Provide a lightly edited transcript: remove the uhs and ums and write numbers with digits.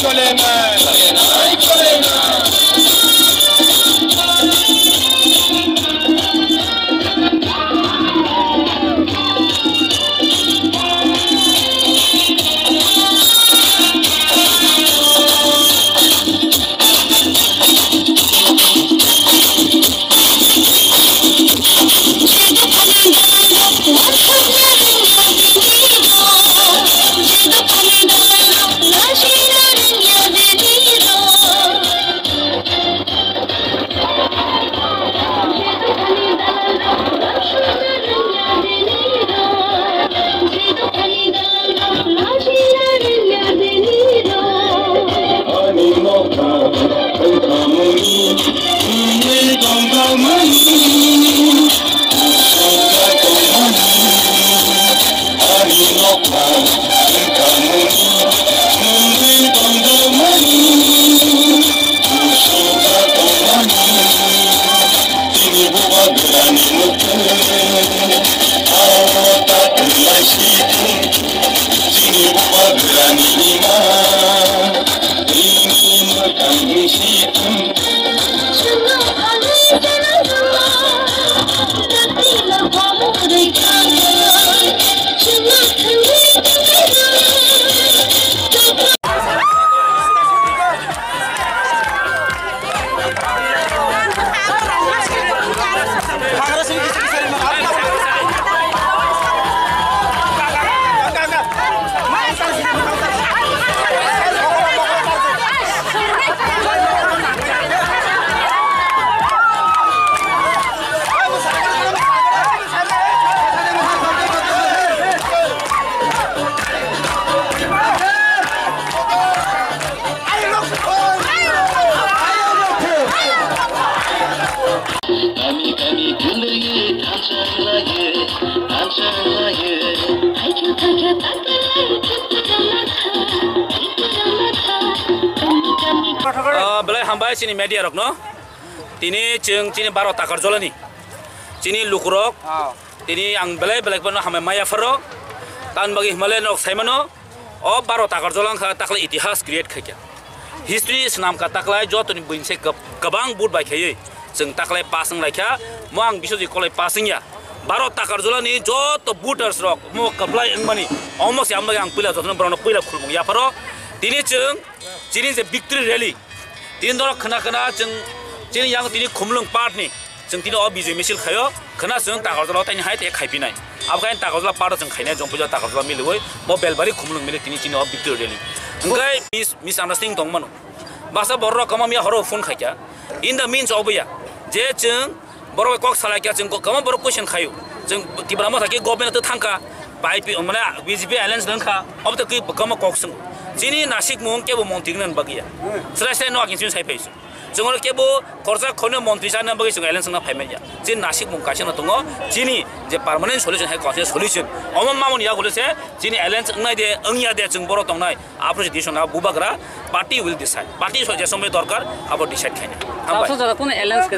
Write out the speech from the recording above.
চলে না চলে না belai hambai sini media rok no tini ceng cini baro takar jolani cini lukurok tini ang belai pun hamai maya fero tan bagi malay nok saimano o baro takar jolang kha takla itihas create khaja history senam ka taklai jo tuni buinse kabang bud bai khaye ceng taklai pasang laikha mo ang bisoji kolai pasing ya baro takar jolani jo to booters rok mo kaplai engmani almost yamba ang pila jotno brono pila khulmung ya fero tini ceng cini je victory rally tin dor khana khana cini yang tini khumlung part ni tini o bijay misil khayo khana takar jola tani hai te khaipinai ab kain takar jola part khaina jong puja takar jola miloi mo belbari khumlung mile tini o victory rally ngai misunderstanding tong mano basa borro kamamia horo phone khaikya in the means of ya je borro kok sala kya ko kama borro question khayo tibramo thaki government to thangka pai mane BJP alliance dangkha ob to ki kama kok Sini nasik mung kebo montingnan bagia. Selesai no akin sini saya pesu. Jengol kebo korja kono montri sana bagi sungai lain sana payment ya. Sini nasik mung kasih na tungo. Sini je permanent solution hai constant solution. Omam mamun ya gule se. Sini alliance ngai de engya de jengboro tong nai. Apro decision na bubagra party will decide. Party so je sampai dorkar abo decide kayaknya. Apso jada kono alliance